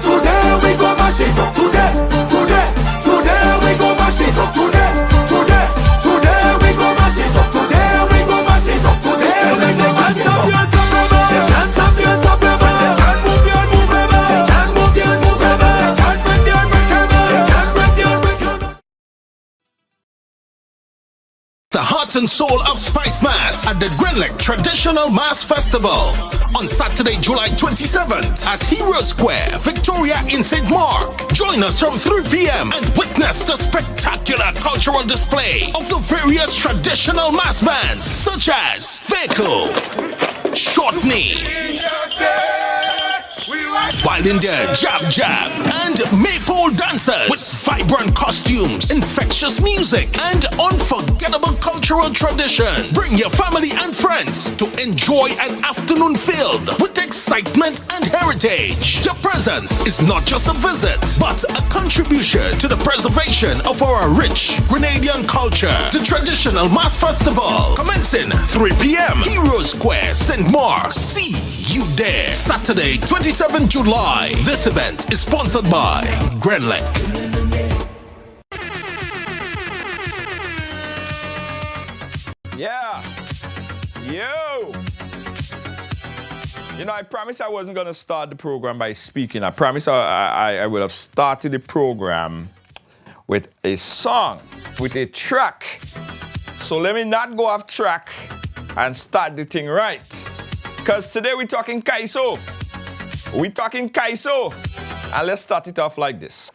Today we go mash it up. Today we go mash it up. Today we go mash it up. Today we go mash it up. Today we go mash it up. You can't stop the unstoppable. You can't move the unmovable. You can't move the unmovable. You can't break the unbreakable. You can't break the unbreakable. The heart and soul of Spice Mass at the Leykay Traditional Mass Festival on Saturday, July 27th at Hero Square, Victoria in St. Mark. Join us from 3 p.m. and witness the spectacular cultural display of the various traditional mass bands such as Kaiso, Short Knee, Wild India Jab Jab, and Maypole dancers with vibrant costumes, infectious music, and unforgettable cultural tradition. Bring your family and friends to enjoy an afternoon filled with excitement and heritage. Your presence is not just a visit, but a contribution to the preservation of our rich Grenadian culture. The Traditional Mass Festival, commencing 3 p.m. Hero Square, St. Mark. See you there. Saturday, 27 July. This event is sponsored by Leykay. Yeah. Yo. You know, I promised I wasn't going to start the program by speaking. I promised I would have started the program with a song, with a track. So let me not go off track and start the thing right. Because today we're talking Kaiso. We're talking Kaiso. And let's start it off like this.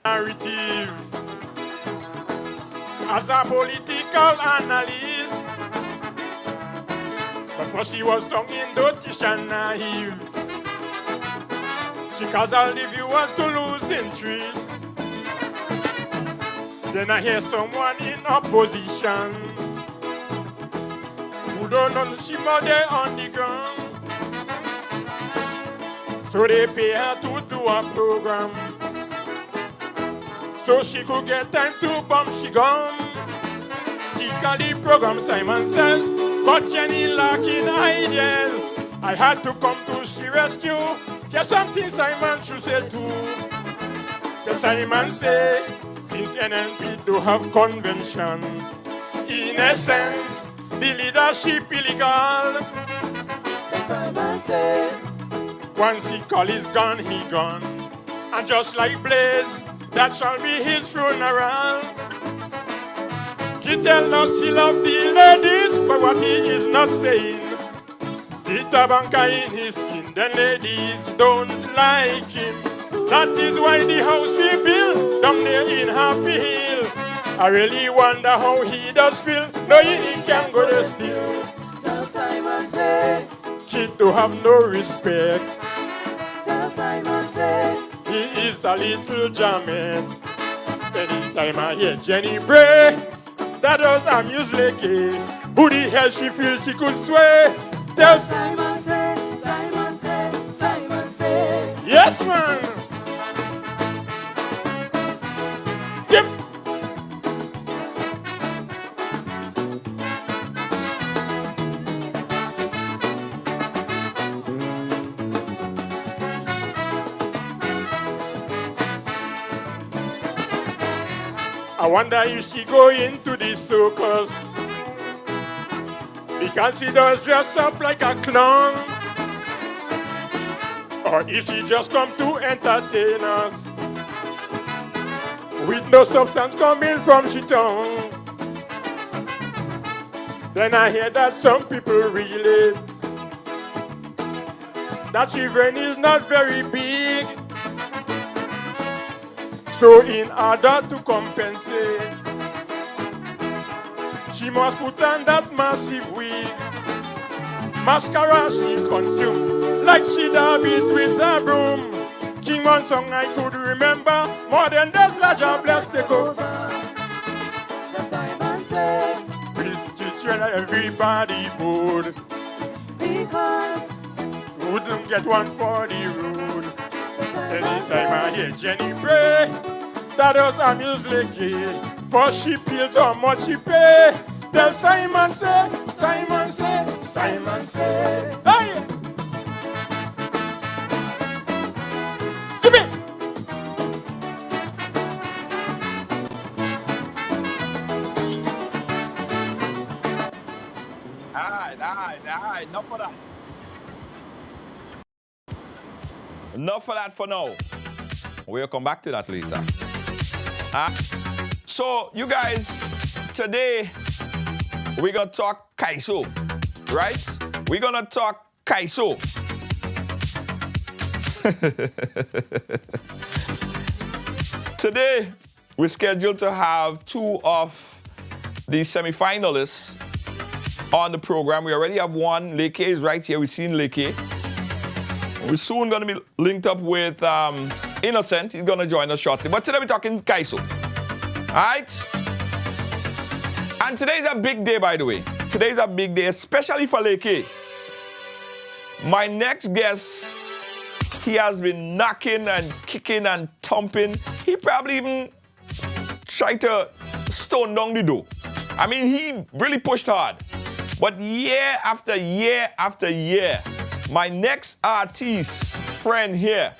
Narrative as a political analyst, but first she was tongue in dotish and naive. She caused all the viewers to lose interest. Then I hear someone in opposition who don't know she mother on the ground. So they pay her to do a program so she could get time to bump she gone. She called the program Simon Says, but Jenny lacking ideas. I had to come to she rescue. There's something Simon should say too. The Simon say, since NNP do have convention, in essence, the leadership illegal. The Simon say, once he call is gone, he gone. And just like Blaze, that shall be his funeral. He tell us he love the ladies, but what he is not saying, the tabanca in his skin, the ladies don't like him. That is why the house he built down there in Happy Hill. I really wonder how he does feel, knowing he can go to steal. Tell Simon say, kid to have no respect. Tell Simon say, he is a little jamet. Anytime I hear Jenny pray, that does amuse Leykay. Who the hell she feels she could sway? Tell Simon say, Simon say, Simon say. Yes, man. Yep. I wonder if she go into the circus, because she does dress up like a clown, or if she just come to entertain us with no substance coming from she tongue. Then I hear that some people relate that she brain is not very big. So in order to compensate, she must put on that massive wig. Mascara she consumed like she dab it with a broom. King one song I could remember more than this larger bless the over. The Simon say, we'll teach everybody bored, because wouldn't get one for the road. Anytime I hear Jenny pray, that does amuse Leykay, for she feels how much she pay. Tell Simon say, Simon say, hey! Give it! All right, enough of that. Enough of that for now. We'll come back to that later. So, you guys, today we're going to talk Kaiso, right? We're going to talk Kaiso. Today, we're scheduled to have two of the semi-finalists on the program. We already have one. Leykay is right here. We've seen Leykay. We're soon going to be linked up with Innocent. He's going to join us shortly. But today we're talking Kaiso. All right? And today's a big day, by the way. Today's a big day, especially for Leykay. My next guest, he has been knocking and kicking and thumping. He probably even tried to stone down the door. I mean, he really pushed hard. But year after year after year, my next artist friend here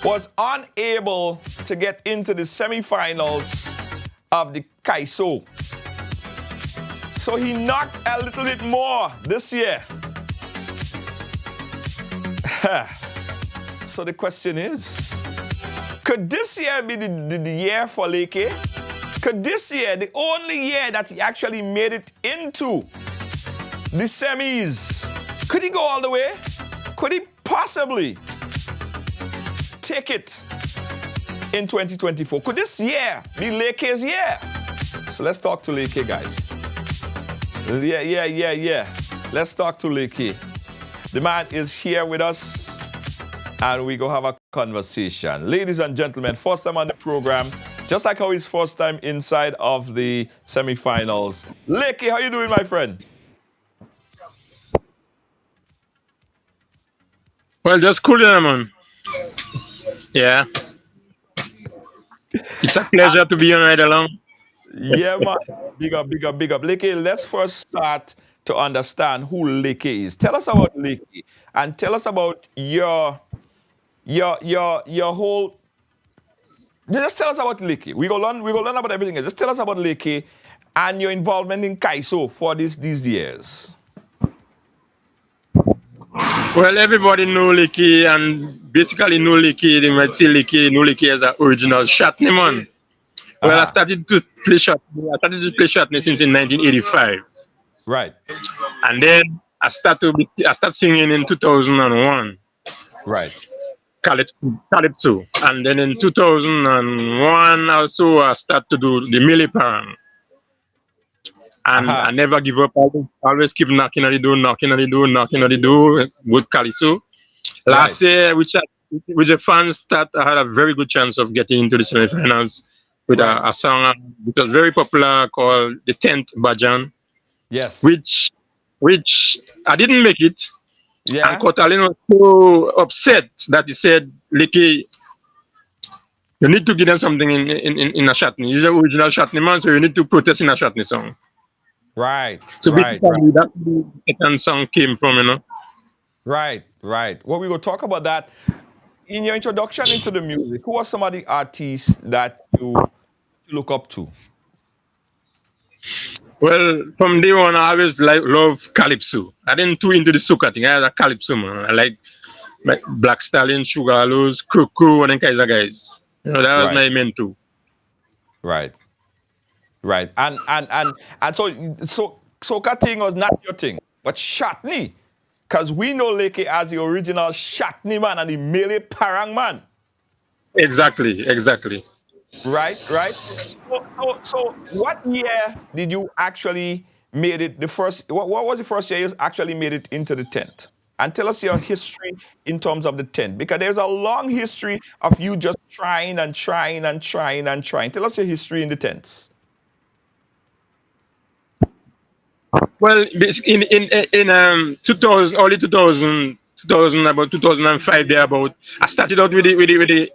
was unable to get into the semi-finals of the Kaiso. So he knocked a little bit more this year. So the question is, could this year be the year for Leykay? Could this year, the only year that he actually made it into the semis, could he go all the way? Could he possibly take it in 2024? Could this year be Leykay's year? So let's talk to Leykay, guys. Yeah. Let's talk to Leykay. The man is here with us, and we go have a conversation. Ladies and gentlemen, first time on the program, just like how his first time inside of the semi-finals. Leykay, how you doing, my friend? Well, just cool down, man. Yeah. It's a pleasure to be on right along. Yeah, man. Big up. Leykay, let's first start to understand who Leykay is. Tell us about Leykay and tell us about your whole. Just tell us about Leykay. We go learn about everything else. Just tell us about Leykay and your involvement in Kaiso for these years. Well, everybody know Leykay and basically know Leykay. They might say Leykay as an original Shatney man. Well, I started to play Shatney since in 1985. Right. And then I started singing in 2001. Right. Calypso. And then in 2001 also I started to do the Millie Parang. And I never give up. I always keep knocking on the door with Kaiso. Last year, which the fans start, I had a very good chance of getting into the semi-finals with a song which was very popular called The 10th Bajan. Yes. Which I didn't make it. Yeah. And Kotalin was so upset that he said, Leykay, you need to give them something in a Shatney. He's an original Shatney man, so you need to protest in a Shatney song. Right. So basically, that's where the song came from, you know. Right. Well, we will talk about that. In your introduction into the music, who are some of the artists that you look up to? Well, from day one, I always love Calypso. I didn't too into the soca thing. I had a Calypso, man. I like Black Stallion, Sugar Hollows, Crow, and then Kaiser guys. You know, that was my main two. Right. And so soca thing was not your thing, but Shatney, because we know Leykay as the original Shatney man and the Millie Parang man. Exactly. Right. So what year did you actually made it the first? What was the first year you actually made it into the 10th? And tell us your history in terms of the 10th, because there's a long history of you just trying. Tell us your history in the 10th. Well, in 2000, early 2000, about 2005, thereabout, I started out with the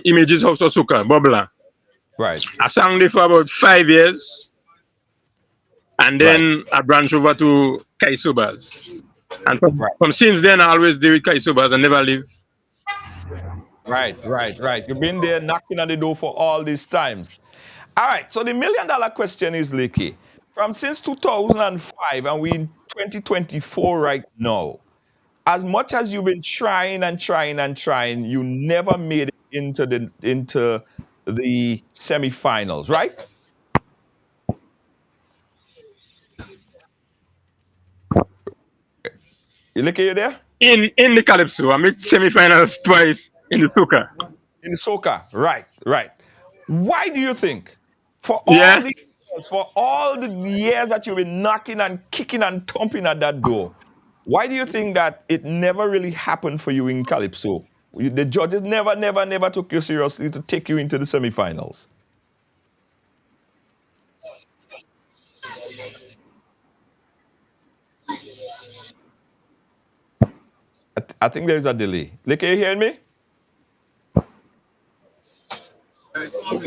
Images House of Soca, Bubbler. Right. I sang there for about 5 years. And Right. then I branched over to Kaiso bars. And Right. from since then, I always deal with Kaiso bars and never leave. Right. You've been there knocking on the door for all these times. All right, so the $1,000,000 question is, Leykay, from since 2005 and we in 2024 right now, as much as you've been trying and trying and trying, you never made it into the semifinals, right? Leykay, you there? In the Calypso, I made semi-finals twice in the Soca. In the soccer, right. Why do you think, Yeah. for all the years that you've been knocking and kicking and thumping at that door, why do you think that it never really happened for you in Calypso? The judges never took you seriously to take you into the semifinals. I think there's a delay. Leykay, you hearing me?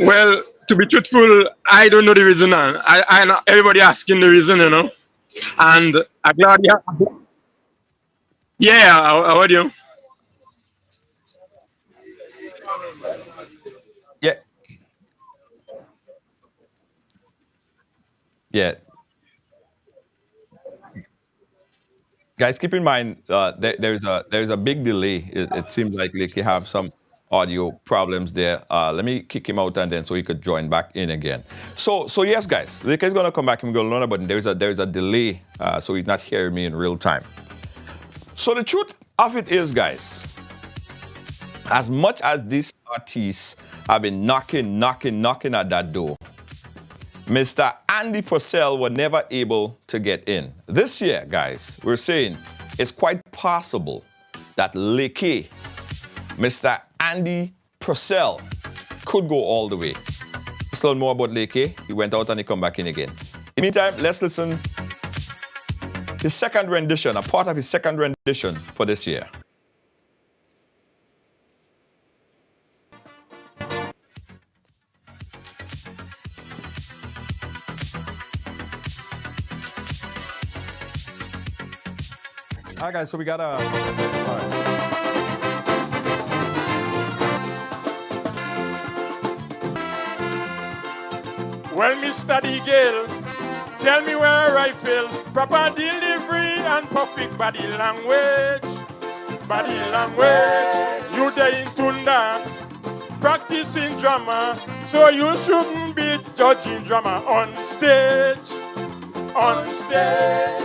Well, to be truthful, I don't know the reason. I know everybody asking the reason, And I'm glad, yeah. Yeah, how are you? Yeah, yeah. Guys, keep in mind there's a big delay. It seems like Leykay have some audio problems there. Let me kick him out and then so he could join back in again. So yes, guys, Leykay is gonna come back and go learn about it. There's a delay, so he's not hearing me in real time. So the truth of it is, guys, as much as these artists have been knocking at that door, Mr. Andy Purcell were never able to get in. This year, guys, we're saying it's quite possible that Leykay, Mr. Andy Purcell, could go all the way. Let's learn more about Leykay. He went out and he come back in again. In the meantime, let's listen his second rendition, a part of his second rendition for this year. All right, guys, so we got a... Well, Mr. Deagle, tell me where I fail. Proper delivery and perfect body language. Body language. You there in Tunda, practicing drama, so you shouldn't be judging drama on stage. On stage.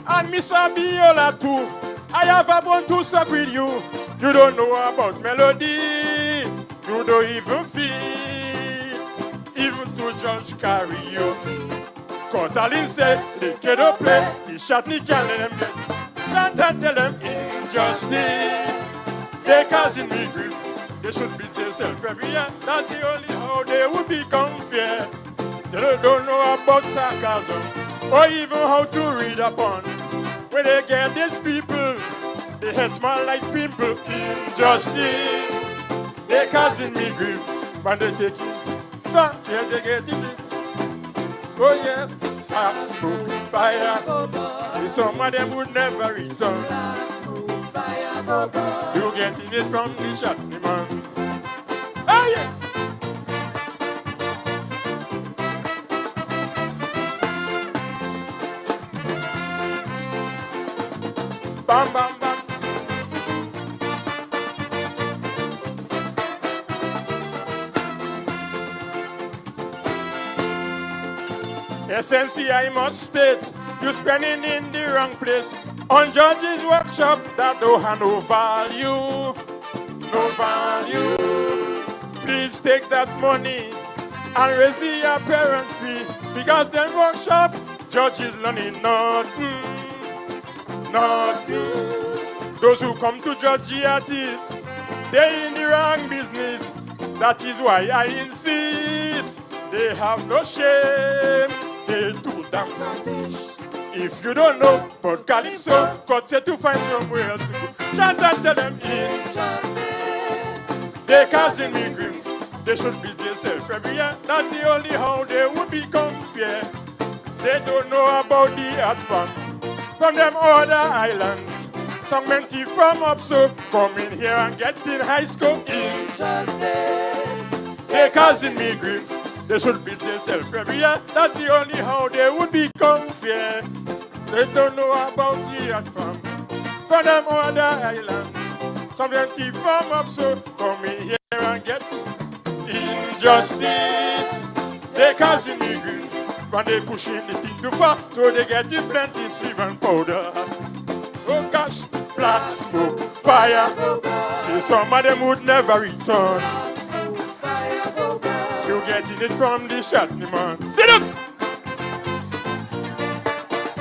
And Miss Abiola too, I have a bone to suck with you. You don't know about melody. You don't even feel, even to judge karaoke. Kotalin said they cannot play, the shot they can't let them get. Chant and tell them injustice. They causing me grief. They should beat themselves every year. That's the only how they would become fair. They don't know about sarcasm or even how to read upon. When they get these people, they head smile like pimple. Injustice, they causing me grief. But they take it, yeah, they get it. Oh yes, I'm smoking fire. See, some of them would never return. You getting it from the shot, man. Oh yeah. Bam, bam, bam. SMC, I must state, you spending in the wrong place. On judges' workshop, that don't have no value. No value. Please take that money and raise the appearance fee. Because them workshop, judges learning nothing. Nothing. Those who come to judge the artists, they in the wrong business. That is why I insist. They have no shame. They do damn notice. If you don't know, but Calypso, God said to find somewhere else to go. Chant and tell them injustice. They causing me grief. They should be themselves every year. That's the only how they would become fair. They don't know about the art from them other islands. Some men thief from up so come in here and get in high school. Injustice. They causing me grief. They should beat themselves every year. That's the only how they would become fair. They don't know about the art from them other islands. Some men thief from up so come in here and get injustice. They causing me grief. When they pushing the thing too far, so they get in plenty sleeve and powder. Oh gosh, black smoke, fire. See, some of them would never return. You getting it from the shot, man. Sit up!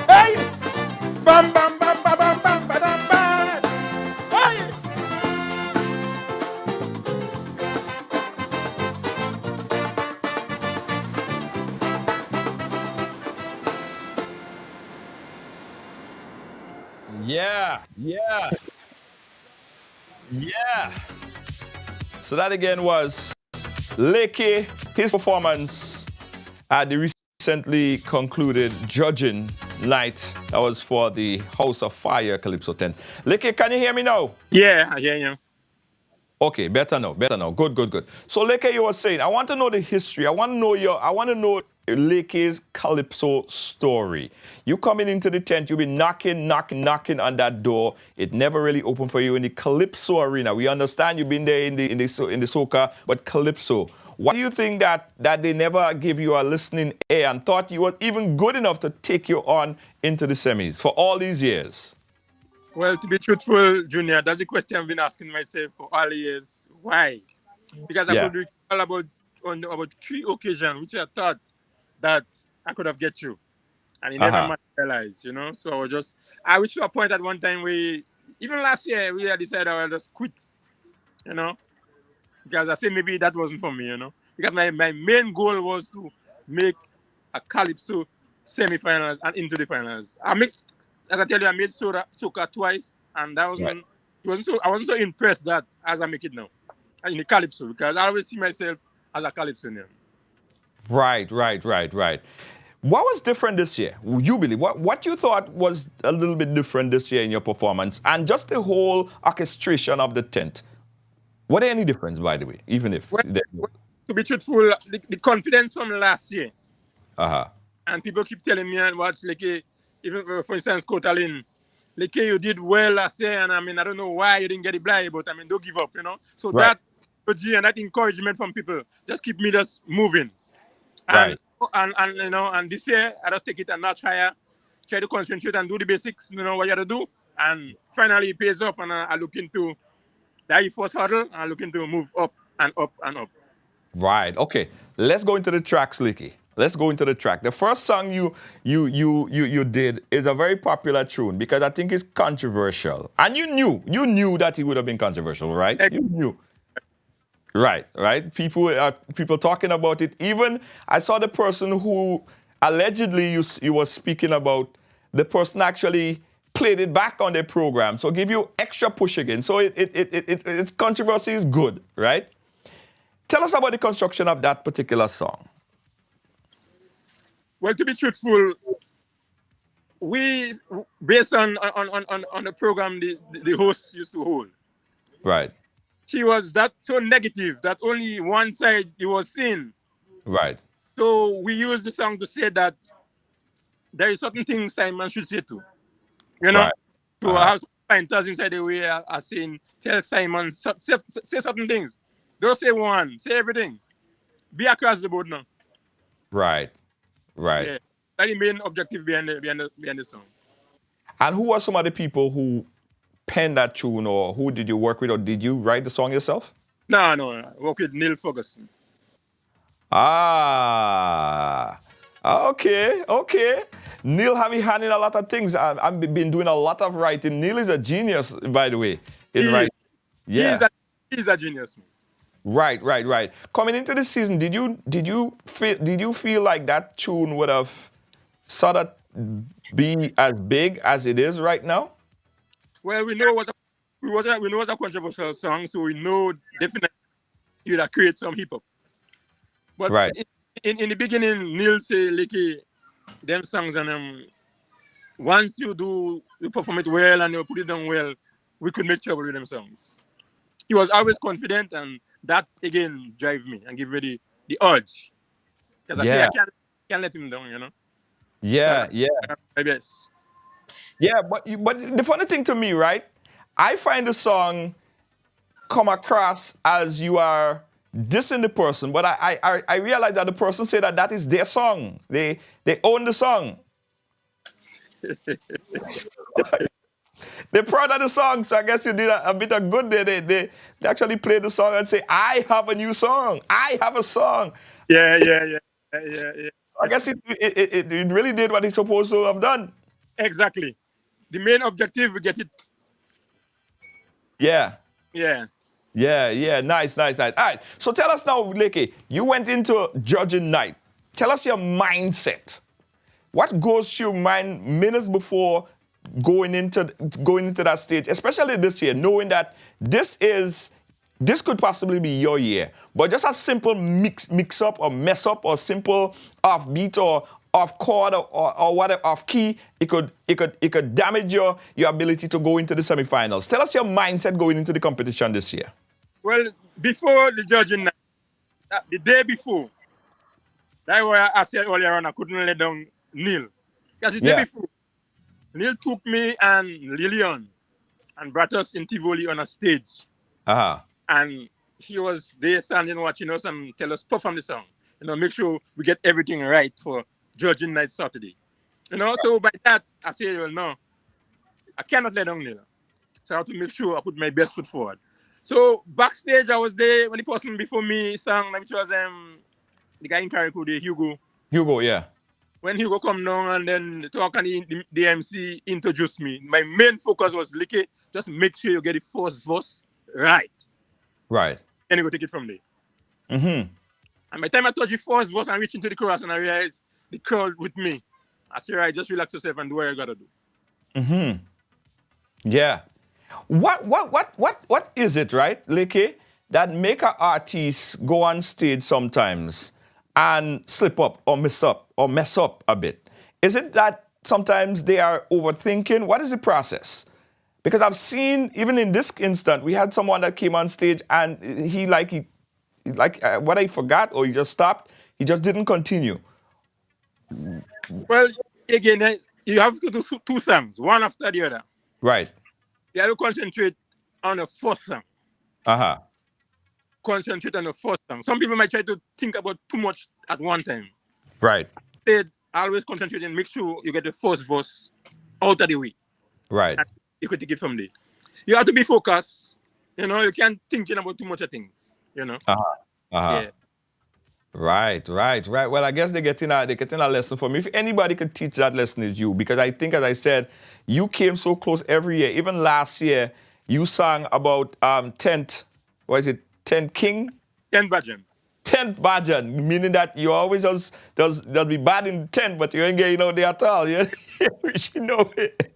Hey! Bam, bam, bam, bam, bam, bam, bam, bam. Hey! Yeah. So that again was Leykay, his performance at the recently concluded judging night. That was for the House of Fire Calypso 10. Leykay, can you hear me now? Yeah, I hear you. Okay, better now. Good. So Leykay, you were saying, I want to know the history. I want to know Leykay's Calypso story. You coming into the tent, you've been knocking on that door. It never really opened for you in the Calypso arena. We understand you've been there in the soca, but Calypso. Why do you think that they never gave you a listening ear and thought you were even good enough to take you on into the semis for all these years? Well, to be truthful, Junior, that's the question I've been asking myself for all years. Why? Because I could recall about 3 occasions which I thought that I could have get through. And it never materialized, you know. So I reached to a point at one time even last year, we had decided I would just quit, you know. Because I said maybe that wasn't for me, you know. Because my main goal was to make a Calypso semi-finals and into the finals. As I tell you, I made soca twice, and that wasn't. I wasn't so impressed that as I make it now in the Calypso, because I always see myself as a Calypso now. Right. What was different this year? You believe what you thought was a little bit different this year in your performance, and just the whole orchestration of the tent? Were there any difference, by the way, even if? To be truthful, the confidence from last year. And people keep telling me and watch Leykay, even for instance, Kotalin, Leykay, you did well last year, and I mean, I don't know why you didn't get it blind, but I mean, don't give up, you know. So that energy and that encouragement from people just keep me just moving. And you know, and this year I just take it a notch higher, try to concentrate and do the basics, you know, what you have to do, and finally it pays off, and I look into that first hurdle, and I look into move up and up and up. Right. Okay. Let's go into the tracks, Leykay. Let's go into the track. The first song you did is a very popular tune because I think it's controversial, and you knew that it would have been controversial, right? You knew. Right. People talking about it. Even I saw the person who allegedly you were speaking about. The person actually played it back on their program, so give you extra push again. So its controversy is good, right? Tell us about the construction of that particular song. Well, to be truthful, we based on the program the host used to hold. Right. She was that so negative that only one side it was seen. Right. So we used the song to say that there is certain things Simon should say too. You know? Right. So I have fighters inside the way are saying, tell Simon, say certain things. Don't say one, say everything. Be across the board now. Right. Yeah. That's the main objective behind the song. And who are some of the people who penned that tune, or who did you work with, or did you write the song yourself? No. I work with Neil Ferguson. Okay. Neil have a hand in a lot of things. I've been doing a lot of writing. Neil is a genius, by the way, in writing. Yeah. He's a genius. Right. Coming into the season, did you feel like that tune would have sort of be as big as it is right now? Well, we know it was a controversial song, so we know definitely it would create some hip hop. But in the beginning, Neil said, Leykay, them songs and once you perform it well and you put it down well, we could make trouble with them songs. He was always confident, and that again drive me and give me the urge. Because I say Yeah, I can't let him down, you know. So yeah, yeah, I guess. yeah. But the funny thing to me, right? I find the song come across as you are dissing the person, but I realize that the person say that that is their song. They own the song. They're proud of the song, so I guess you did a bit of good there. They actually played the song and say, "I have a new song. I have a song." Yeah. I guess it really did what it's supposed to have done. Exactly. The main objective, we get it. Yeah. Yeah. Yeah. Nice. All right. So tell us now, Leykay, you went into judging night. Tell us your mindset. What goes through your mind minutes before going into that stage, especially this year, knowing that this could possibly be your year, but just a simple mix up or mess up or simple off beat or off chord or whatever off key, it could damage your ability to go into the semifinals. Tell us your mindset going into the competition this year. Well, before the judging night, the day before, that's why I said earlier on I couldn't let down Neil. Because the day Yeah. before, Neil took me and Lillian and brought us in Tivoli on a stage. Uh-huh. And he was there standing watching us and tell us perform the song. Make sure we get everything right for judging night Saturday. So by that, I said, well, no, I cannot let down Neil. So I have to make sure I put my best foot forward. So backstage, I was there when the person before me sang, which was the guy in Carrico, the Hugo, yeah. When Hugo come down and then talk and the MC introduced me, my main focus was, Leykay, just make sure you get the first verse right. Right. And you go take it from there. Mm-hmm. And by the time I touch the first verse and reach into the chorus and I realize the crowd with me, I say, right, just relax yourself and do what you gotta do. Mm-hmm. Yeah. What is it, right, Leykay, that make an artist go on stage sometimes and slip up or mess up a bit? Is it that sometimes they are overthinking? What is the process? Because I've seen, even in this instant, we had someone that came on stage and whether he forgot or he just stopped, he just didn't continue. Well, again, you have to do two songs, one after the other. Right. You have to concentrate on the first song. Uh-huh. Concentrate on the first song. Some people might try to think about too much at one time. Right. Instead, always concentrate and make sure you get the first verse out of the way. Right. And you could take it from there. You have to be focused. You can't thinking about too much of things. Uh-huh. Uh-huh. Yeah. Right. Well, I guess they're getting a lesson from me. If anybody could teach that lesson, is you, because I think, as I said, you came so close every year. Even last year, you sang about 10th King? 10th Bajan. 10th Bajan, meaning that you always just be bad in 10th, but you ain't getting out there at all. You know it.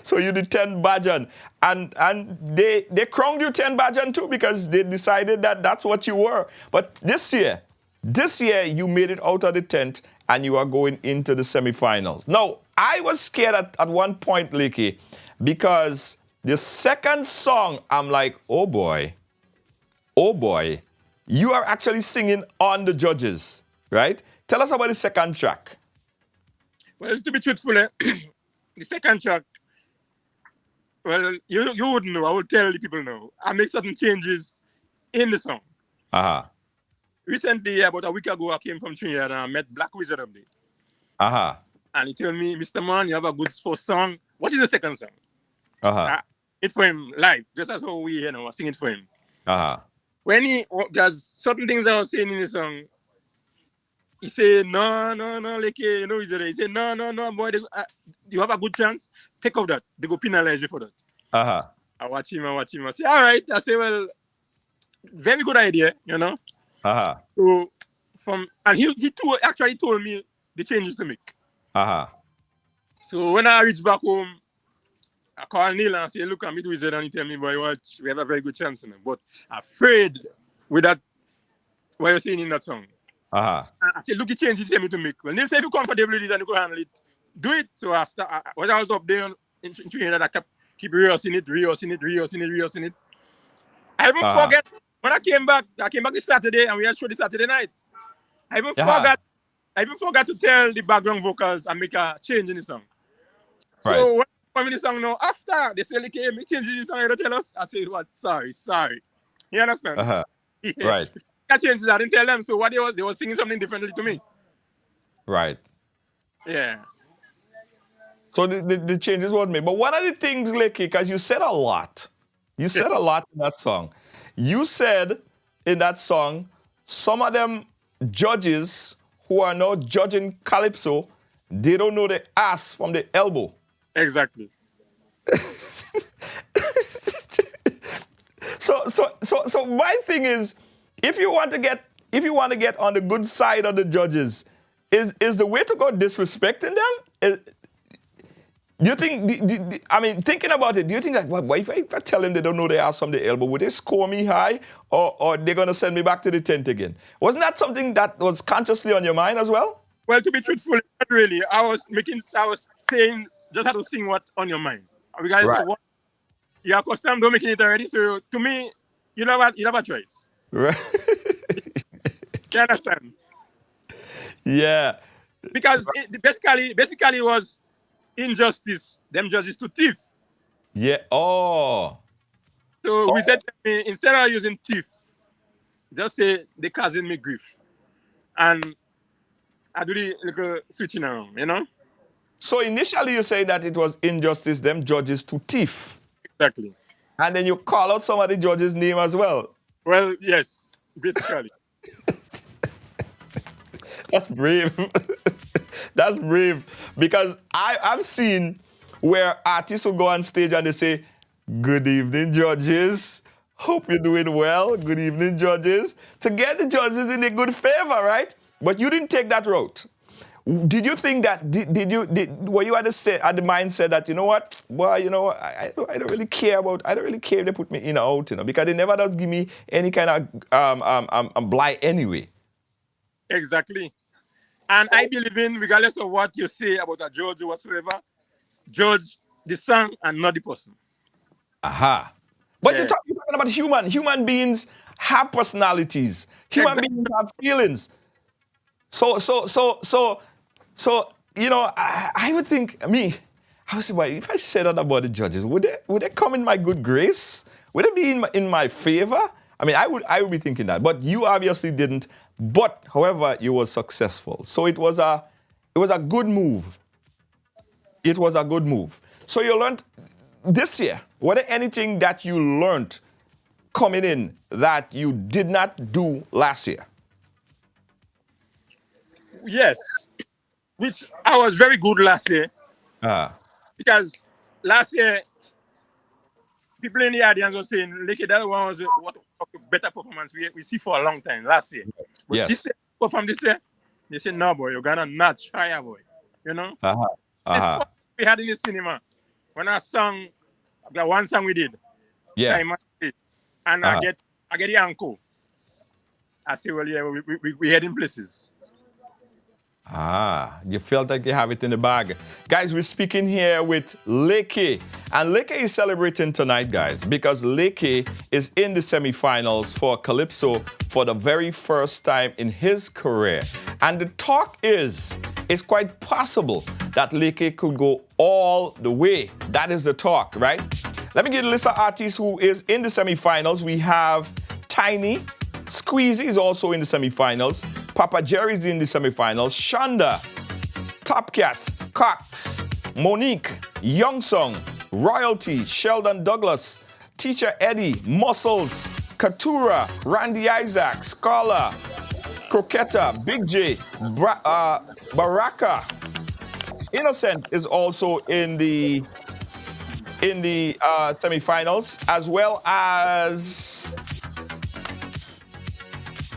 So you did 10 Bajan. And they crowned you 10 Bajan too, because they decided that that's what you were. But this year you made it out of the 10th and you are going into the semifinals. Now, I was scared at one point, Leykay, because the second song, I'm like, oh boy, you are actually singing on the judges, right? Tell us about the second track. Well, to be truthful, the second track, well, you wouldn't know. I will tell the people now. I make certain changes in the song. Uh-huh. Recently, about a week ago, I came from Trinidad and I met Black Wizard up there. Uh-huh. And he told me, Mr. Man, you have a good first song. What is the second song? Uh-huh. It's for him live, just as how we I sing it for him. Uh-huh. When there's certain things I was saying in the song, he said, no, Leykay, he said, no, boy, you have a good chance. Take off that. They go penalize you for that. Uh-huh. I watch him. I say, all right. I say, well, very good idea, Uh-huh. So he actually told me the changes to make. Uh-huh. So when I reach back home, I call Neil and say, look, I'm with Wizard, and he tell me, boy, watch, we have a very good chance. But afraid with that, what you're saying in that song. I said, look, the changes you tell me to make. Well, they say if you're comfortable with it and you can handle it, do it. So when I was up there in Trinidad, I kept keep rehearsing it. I even forget when I came back this Saturday and we had show this Saturday night. I even forgot to tell the background vocals and make a change in the song. So when I come in the song now, after they say, Leykay, make changes in the song, you don't tell us. I said, what? Sorry. You understand? Yeah. Right. I changed that. I didn't tell them. So what they were singing something differently to me. Right. Yeah. So the changes was made. But one of the things, Leykay, because you said a lot. You said a lot in that song. You said in that song, some of them judges who are now judging Calypso, they don't know the ass from the elbow. Exactly. So my thing is, if you want to get on the good side of the judges, is the way to go disrespecting them? Do you think? I mean, thinking about it, do you think that what if I tell them they don't know their ass from the elbow, would they score me high, or they're gonna send me back to the tent again? Wasn't that something that was consciously on your mind as well? Well, to be truthful, not really. I was saying just how to sing what's on your mind. Regardless of what you're accustomed to making it already. So to me, you have a choice. Right. You understand? Yeah. Because basically it was injustice, them judges to thief. Yeah. Oh. So we said, instead of using thief, just say they causing me grief. And I do the little switching around, you know? So initially you say that it was injustice, them judges to thief. Exactly. And then you call out some of the judges' name as well. Well, yes, basically. That's brave. That's brave. Because I've seen where artists will go on stage and they say, "Good evening, judges. Hope you're doing well. Good evening, judges." To get the judges in a good favor, right? But you didn't take that route. Did you think that, were you at the mindset that, you know what, well, you know, I don't really care if they put me in or out, you know, because they never does give me any kind of blight anyway. Exactly. And I believe in, regardless of what you say about a judge or whatsoever, judge the song and not the person. But you're talking about human beings have personalities. Human beings have feelings. So you know, I would think, I would say, well, if I said that about the judges, would they come in my good grace? Would it be in my favor? I mean, I would be thinking that. But you obviously didn't. But however, you were successful. So it was a good move. It was a good move. So you learned this year. Was there anything that you learned coming in that you did not do last year? Yes, which I was very good last year. Because last year, people in the audience were saying, Leykay, that one was what a better performance we see for a long time last year. But this year, perform this year, they said, no, boy, you're gonna notch higher, boy. You know? We had in the cinema when I sang, the one song we did. Yeah. And I get the encore. I say, well, yeah, we heading places. You felt like you have it in the bag. Guys, we're speaking here with Leykay. And Leykay is celebrating tonight, guys, because Leykay is in the semi-finals for Calypso for the very first time in his career. And the talk is, it's quite possible that Leykay could go all the way. That is the talk, right? Let me give you a list of artists who is in the semi-finals. We have Tiny. Squeezy is also in the semi-finals. Papa Jerry's in the semi-finals. Shonda, Top Cat, Cox, Monique, Young Song, Royalty, Sheldon Douglas, Teacher Eddie, Muscles, Katura, Randy Isaac, Scholar, Croquetta, Big J, Baraka. Innocent is also in the semi-finals, as well as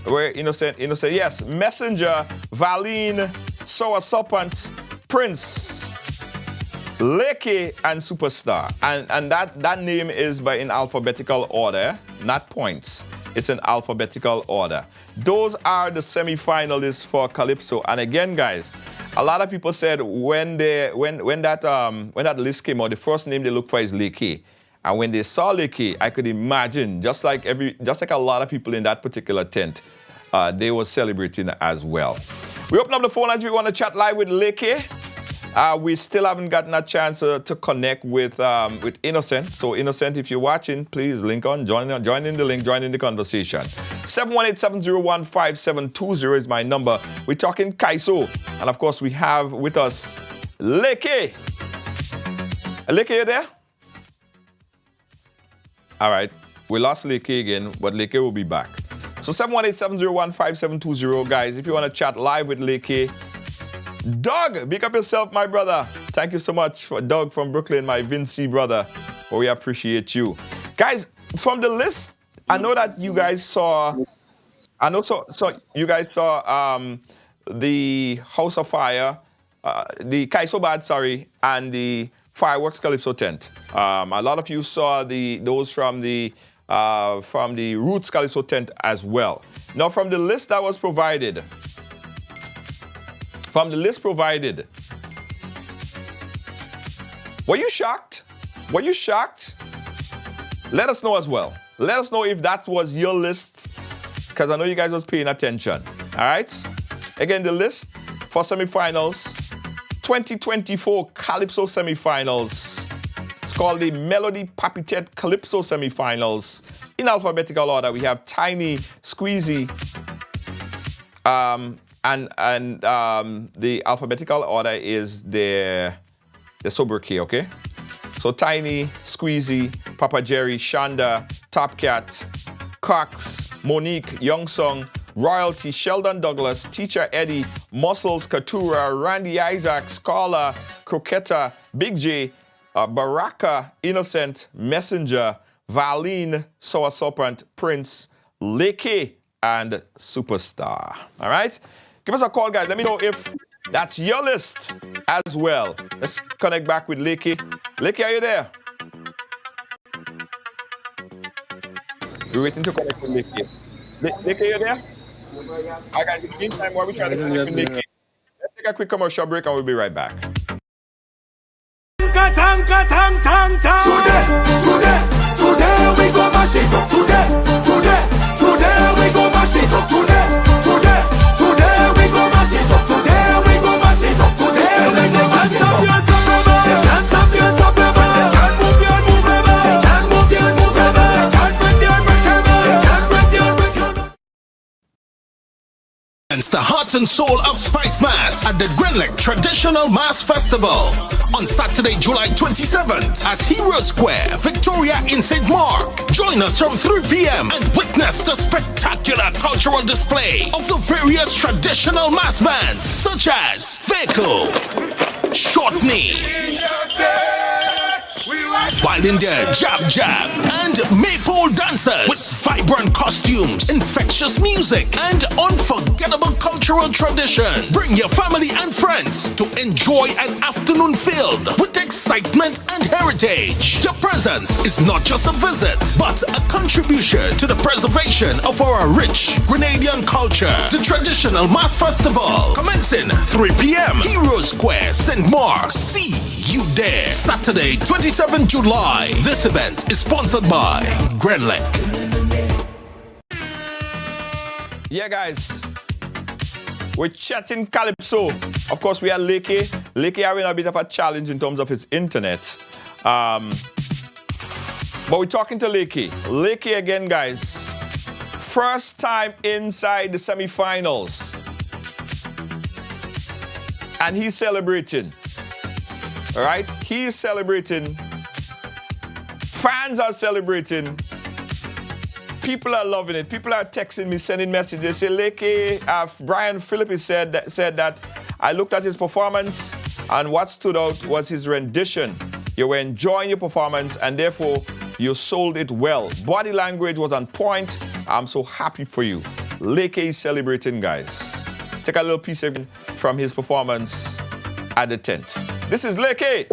where Innocent, yes, Messenger, Valine, Soa Serpent, Prince, Leykay, and Superstar. And that name is in alphabetical order, not points. It's in alphabetical order. Those are the semi-finalists for Calypso. And again, guys, a lot of people said when that list came out, the first name they looked for is Leykay. And when they saw Leykay, I could imagine, just like a lot of people in that particular tent, they were celebrating as well. We open up the phone lines if you want to chat live with Leykay. We still haven't gotten a chance to connect with Innocent. So Innocent, if you're watching, please link on, join in the link, join in the conversation. 718-701-5720 is my number. We're talking Kaiso. And of course, we have with us Leykay. Leykay, you there? All right. We lost Leykay again, but Leykay will be back. So 718-701-5720, guys. If you want to chat live with Leykay. Doug, big up yourself, my brother. Thank you so much for Doug from Brooklyn, my Vinci brother. Well, we appreciate you. Guys, from the list, I know that you guys saw, you guys saw the House of Fire, the Kaiso Bad, sorry, and the Fireworks Calypso tent. A lot of you saw those from the Roots Calypso tent as well. Now, from the list that was provided, were you shocked? Were you shocked? Let us know as well. Let us know if that was your list, because I know you guys was paying attention. All right? Again, the list for semifinals, 2024 Calypso semifinals. It's called the Melody Papitet Calypso semifinals. In alphabetical order, we have Tiny, Squeezy, and the alphabetical order is the sobriquet, okay? So Tiny, Squeezy, Papa Jerry, Shonda, Top Cat, Cox, Monique, Young Song, Royalty, Sheldon Douglas, Teacher Eddie, Muscles, Katura, Randy Isaac, Scholar, Croquetta, Big J, Baraka, Innocent, Messenger, Valine, Sour Serpent, Prince, Leykay, and Superstar. All right? Give us a call, guys. Let me know if that's your list as well. Let's connect back with Leykay. Leykay, are you there? We're waiting to connect with Leykay. Leykay, you there? All right, guys. In the meantime, while we try to connect with Leykay, let's take a quick commercial break and we'll be right back. Today we go mash it up. Today we go mash it up. Today we go mash it up. Today we go mash it up. Today we go mash it up. You can't stop your movable. You can't move your movable. You can't move your movable. You can't break your breakable. You can't break your breakable. It's the heart and soul of Spice Mass at the Grenlek Traditional Mass Festival on Saturday, July 27th at Hero Square, Victoria in St. Mark. Join us from 3 p.m. and witness the spectacular cultural display of the various traditional mass bands such as Veko, Shortney, while in there, Jab Jab, and Maypole dancers with vibrant costumes, infectious music, and unforgettable cultural tradition. Bring your family and friends to enjoy an afternoon filled with excitement and heritage. Your presence is not just a visit, but a contribution to the preservation of our rich Grenadian culture. The Traditional Mass Festival, commencing 3 p.m. Hero Square, St. Mark. See you there. Saturday, 27 July. This event is sponsored by Grenlek. Yeah, guys. We're chatting Calypso. Of course, we are Leykay. Leykay having a bit of a challenge in terms of his internet. But we're talking to Leykay. Leykay again, guys. First time inside the semi-finals. And he's celebrating. All right? He's celebrating. Fans are celebrating. People are loving it. People are texting me, sending messages. Say, Leykay, Brian Phillips said that I looked at his performance and what stood out was his rendition. You were enjoying your performance and therefore you sold it well. Body language was on point. I'm so happy for you. Leykay is celebrating, guys. Take a little piece from his performance at the tent. This is Leykay.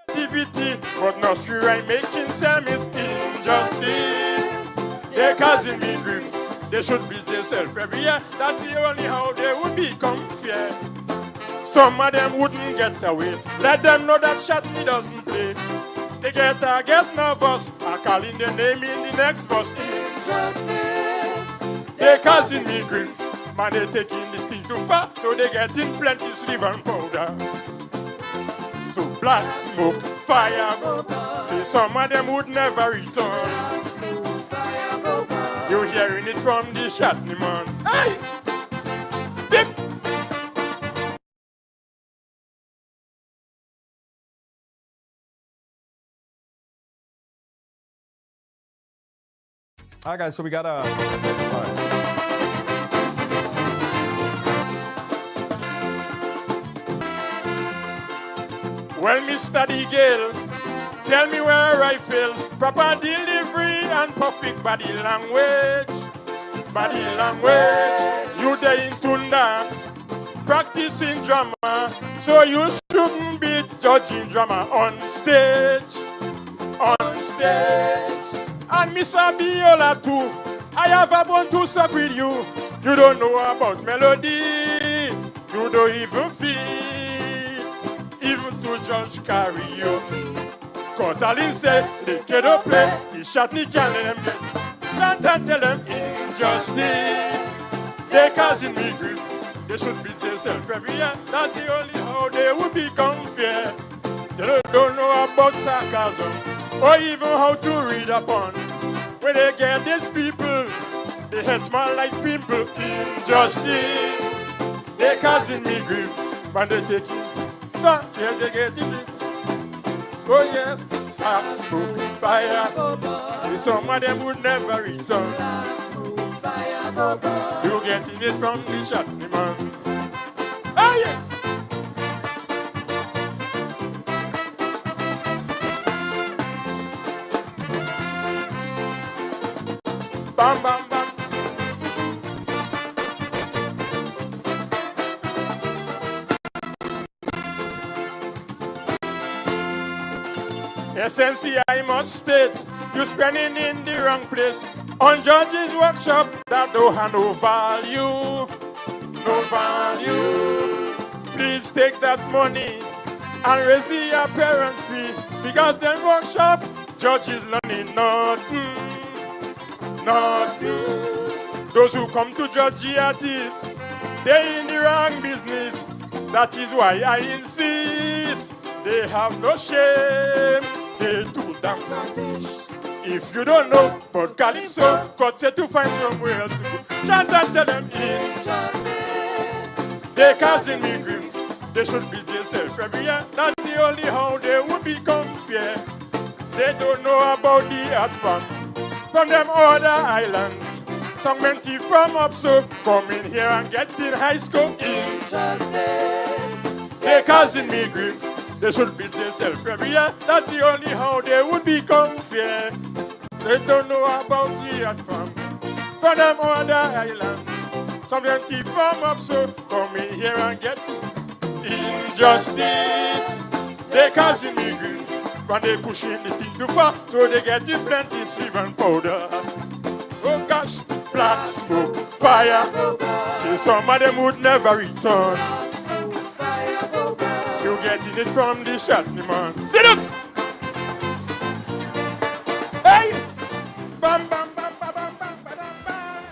Activity But nursery rhyme making some is injustice. They causing me grief. They should be themselves every year. That's the only how they would become fair. Some of them wouldn't get away. Let them know that Shatney doesn't play. They get nervous. I calling their name in the next verse. Injustice. They causing me grief. Man, they taking this thing too far. So they getting plenty sleeve and powder. So black smoke, fire, say some of them would never return. You're hearing it from the Shatney man. Hey! Dip! All right, guys, so we got a... Well, Mr. Deagle, tell me where I fail. Proper delivery and perfect body language. Body language. You there in Tunda, practicing drama. So you shouldn't be judging drama on stage. On stage. And Miss Abiola too. I have a bone to suck with you. You don't know about melody. You don't even feel. Even to judge karaoke. Kotalin said, they can't play. The Shatney can't let them get. Chant and tell them injustice. They causing me grief. They should be themselves every year. That's the only how they would become fair. They don't know about sarcasm or even how to read a pun. When they get these people, they head smell like pimple. Injustice. They causing me grief. But they take it. Yeah, they get it. Oh yes, smoke, fire. Some of them would never return. You getting it from the Shatney man. Oh yeah. Bam bam bam. SMC, I must state, you spending in the wrong place. On judges' workshop, that don't have no value. No value. Please take that money and raise the appearance fee. Because them workshop, judges learning nothing. Nothing. Those who come to judge the artists, they in the wrong business. That is why I insist. They have no shame. They too damn British. If you don't know, but Kaiso, got you to find somewhere else to go. Chant and tell them injustice. They causing me grief. They should be themselves every year. That's the only how they would become fair. They don't know about the art form from them other islands. Some mentee from up so come in here and get in high school. Injustice. They causing me grief. They should be themselves every year. That's the only how they would become fair. They don't know about the art form from them other islands. Some mentee from up so come in here and get injustice. They causing me grief. When they pushing this thing too far, so they get in plenty sleeve and powder. Oh gosh, black smoke, fire. Say some of them would never return. You getting it from the Shatney man. Did it? Hey! Bam bam bam bam bam bam bam bam.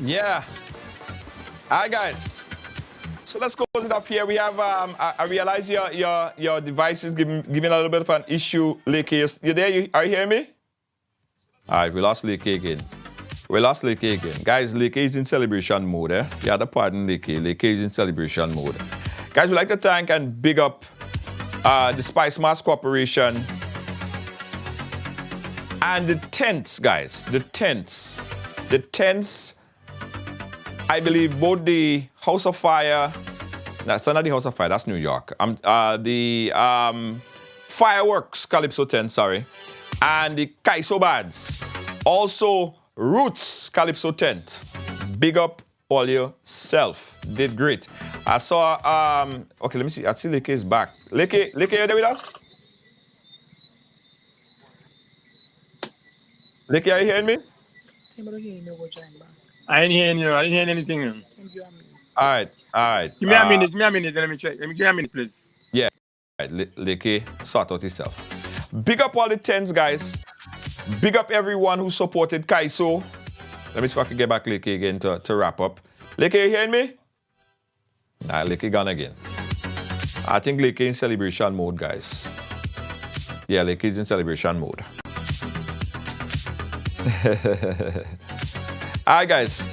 Yeah. Hi guys. So let's close it up here. We have I realize your device is giving a little bit of an issue. Leykay, you there? Are you hearing me? All right, we lost Leykay again. Guys, Leykay is in celebration mode. You had to pardon Leykay. Leykay is in celebration mode. Guys, we'd like to thank and big up the Spice Mass Corporation and the tents, guys. The tents. I believe both the House of Fire, that's not the House of Fire, that's New York. The Fireworks Calypso tent, sorry, and the Kaiso Bads. Also, Roots Calypso tent. Big up all yourself. Did great. I saw, okay, let me see. I see Leykay is back. Leykay, you there with us? Leykay, are you hearing me? I ain't hearing you. I ain't hearing anything. All right. Give me a minute. Let me check. Give me a minute, please. Yeah. All right, Leykay, sort out yourself. Big up all the 10s, guys. Big up everyone who supported Kaiso. Let me see if I can get back Leykay again to wrap up. Leykay, you hearing me? Nah, Leykay gone again. I think Leykay in celebration mode, guys. Yeah, Leykay's in celebration mode. Alright, guys.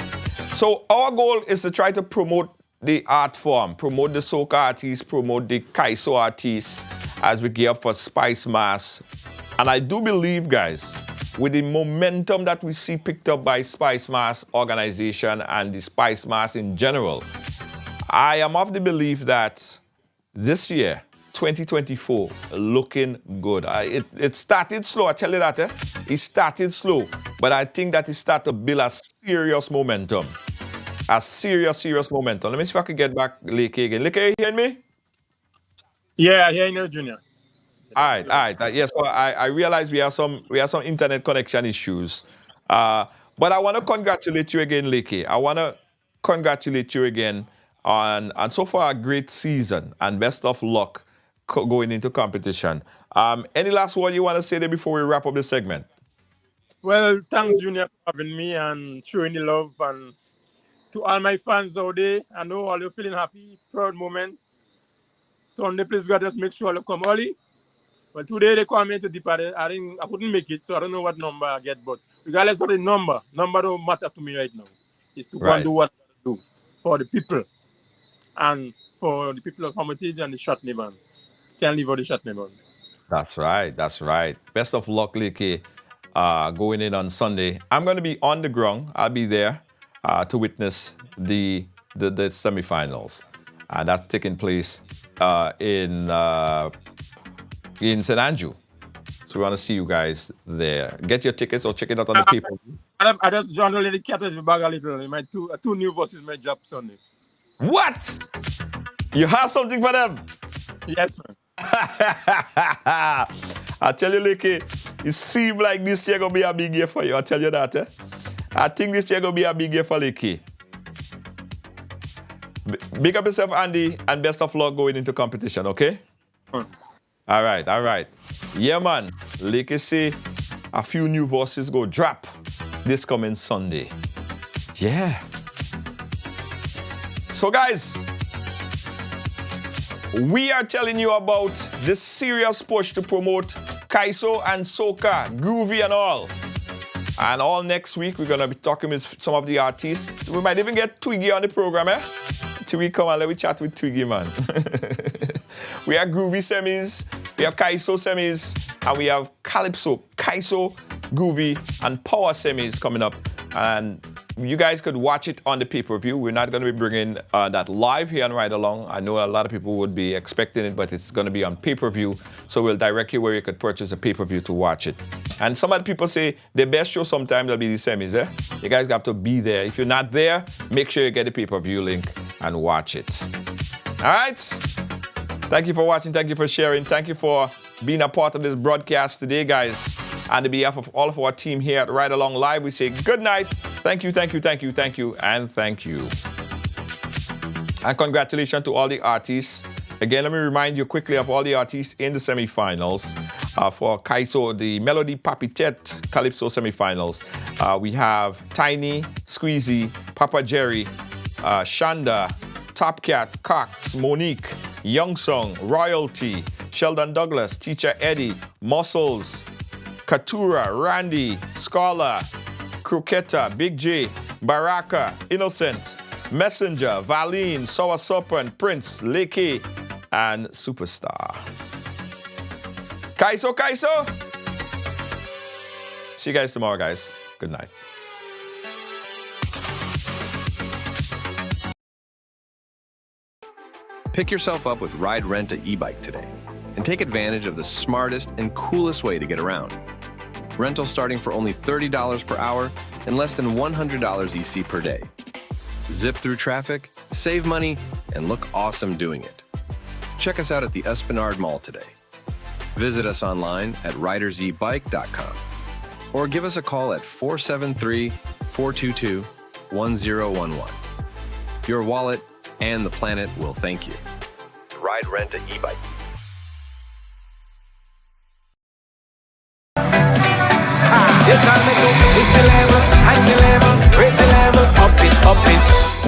So our goal is to try to promote the art form, promote the soca artists, promote the Kaiso artists as we gear up for Spice Mass. And I do believe, guys, with the momentum that we see picked up by Spice Mass organization and the Spice Mass in general, I am of the belief that this year, 2024, looking good. It started slow, I tell you that. It started slow, but I think that it started to build a serious momentum. A serious momentum. Let me see if I can get back Leykay again. Leykay, you hearing me? Yeah, I hear you, Junior. All right. Yes, so I realize we have some internet connection issues. But I want to congratulate you again, Leykay. I want to congratulate you again on so far a great season and best of luck going into competition. Any last word you want to say there before we wrap up this segment? Well, thanks, Junior, for having me and showing the love. And to all my fans out there, I know all you're feeling happy, proud moments. Sunday, please, God, just make sure you come early. Well, today they called me to depart. I couldn't make it, so I don't know what number I get. But regardless of the number don't matter to me right now. It's to go and do what I do for the people and for the people of Hermitage and the Shotney Band. Can't leave out the Shotney Band. That's right. Best of luck, Leykay, going in on Sunday. I'm going to be on the ground. I'll be there to witness the semi-finals. And that's taking place in St. Andrew. So we want to see you guys there. Get your tickets or check it out on the people. I just joined the cat at the bag a little. My two new voices may drop Sunday. What? You have something for them? Yes, man. I tell you, Leykay, it seems like this year going to be a big year for you. I tell you that. I think this year going to be a big year for Leykay. Big up yourself, Andy, and best of luck going into competition, okay? All right. Yeah, man. Leykay say a few new voices go drop this coming Sunday. Yeah. So, guys, we are telling you about this serious push to promote Kaiso and soca, groovy and all. And all next week, we're going to be talking with some of the artists. We might even get Twiggy on the program, eh? Twiggy, come on, let me chat with Twiggy, man. We have groovy semis, we have Kaiso semis, and we have Calypso, Kaiso, groovy, and power semis coming up. And you guys could watch it on the pay-per-view. We're not going to be bringing that live here on Ride Along. I know a lot of people would be expecting it, but it's going to be on pay-per-view. So we'll direct you where you could purchase a pay-per-view to watch it. And some of the people say the best show sometimes will be the semis, eh? You guys got to be there. If you're not there, make sure you get the pay-per-view link and watch it. All right? Thank you for watching. Thank you for sharing. Thank you for being a part of this broadcast today, guys. On behalf of all of our team here at Ride Along Live, we say good night. Thank you, and thank you. And congratulations to all the artists. Again, let me remind you quickly of all the artists in the semi-finals. For Kaiso, the Melody Papitet Calypso semi-finals, we have Tiny, Squeezy, Papa Jerry, Shanda, Top Cat, Cox, Monique, Young Song, Royalty, Sheldon Douglas, Teacher Eddie, Muscles, Katura, Randy, Scholar, Croqueta, Big J, Baraka, Innocent, Messenger, Valine, Sour Serpent, Prince, Leykay, and Superstar. Kaiso! See you guys tomorrow, guys. Good night. Pick yourself up with Ride Rent a e-bike today and take advantage of the smartest and coolest way to get around. Rental starting for only $30 per hour and less than $100 EC per day. Zip through traffic, save money, and look awesome doing it. Check us out at the Esplanade Mall today. Visit us online at ridersebike.com or give us a call at 473-422-1011. Your wallet and the planet will thank you. Ride Rent a e-bike.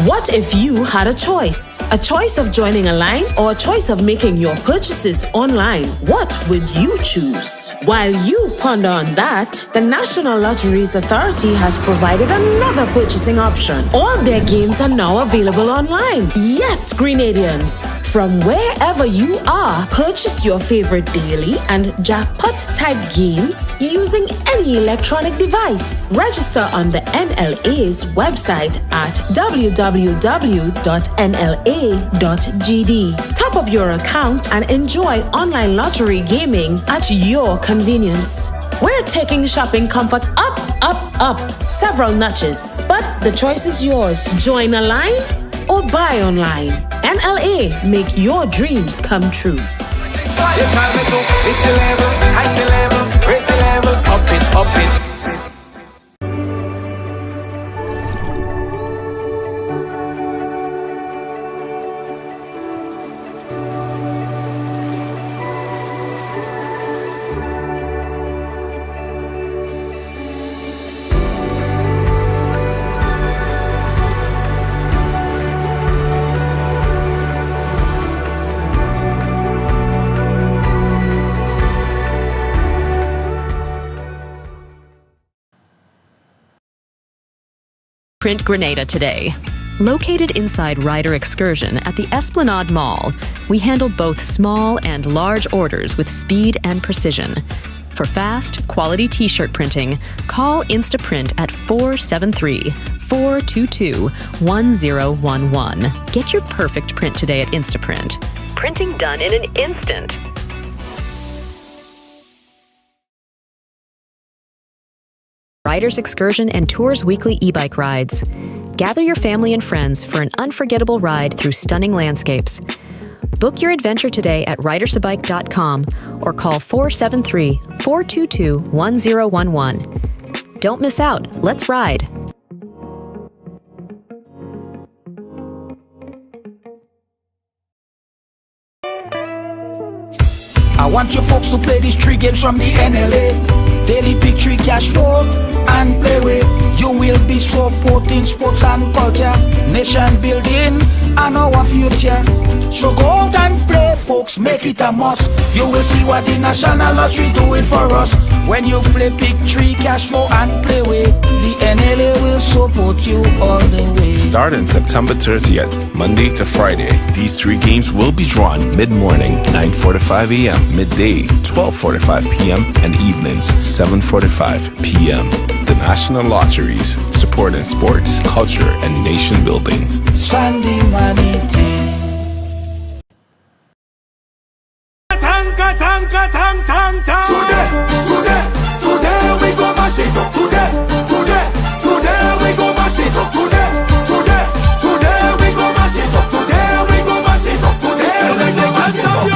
What if you had a choice? A choice of joining a line or a choice of making your purchases online? What would you choose? While you ponder on that, the National Lotteries Authority has provided another purchasing option. All their games are now available online. Yes, Grenadians! From wherever you are, purchase your favorite daily and jackpot type games using any electronic device. Register on the NLA's website at www.nla.gd. Top up your account and enjoy online lottery gaming at your convenience. We're taking shopping comfort up, up, up several notches. But the choice is yours. Join a line or buy online. NLA, make your dreams come true. Print Grenada today. Located inside Rider Excursion at the Esplanade Mall, we handle both small and large orders with speed and precision. For fast, quality t-shirt printing, call Instaprint at 473-422-1011. Get your perfect print today at Instaprint. Printing done in an instant. Riders Excursion and Tours weekly e-bike rides. Gather your family and friends for an unforgettable ride through stunning landscapes. Book your adventure today at ridersebike.com or call 473-422-1011. Don't miss out. Let's ride. I want you folks to play these 3 games from the NLA. Daily pick 3 cash flow and play with. You will be supporting sports and culture, nation building and our future. So go out and play, folks, make it a must. You will see what the National Lottery is doing for us. When you play pick 3 cash flow and play with, the NLA will support you all the way. Starting September 30th, Monday to Friday, these 3 games will be drawn mid-morning, 9:45 a.m., midday, 12:45 p.m., and evenings, 7:45 p.m. The National Lotteries, supporting sports, culture, and nation building. Sunday money day. Today we go mash it up. Today we go mash it up. Today we go mash it up. Today we go mash it up. Today we go mash it up.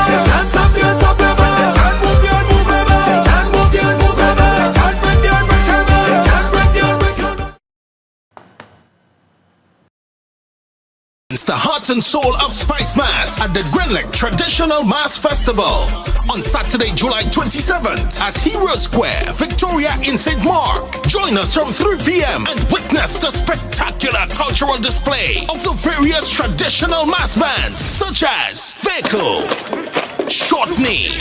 Can't stop the unstoppable. Can't move the unmovable. Can't move the unmovable. Can't break the unbreakable. Can't break the unbreakable. It's the heart and soul of Spice Mass at the Grenlek Traditional Mass Festival on Saturday, July 27th at Hero Square, Victoria in St. Mark. Join us from 3 p.m. and witness the spectacular cultural display of the various traditional mass bands such as Kaiso, Shortney,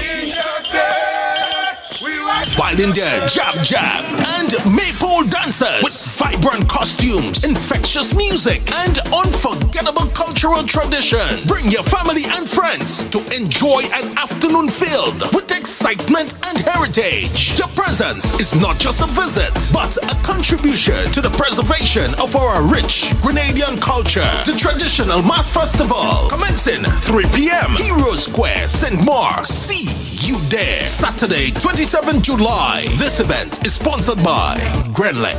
Wild India, Jab Jab, and Maypole dancers with vibrant costumes, infectious music, and unforgettable cultural tradition. Bring your family and friends to enjoy an afternoon filled with excitement and heritage. Your presence is not just a visit, but a contribution to the preservation of our rich Grenadian culture. The Traditional Mass Festival, commencing 3 p.m. Hero Square, St. Mark. See you there. Saturday, 27 July. This event is sponsored by Grenlek.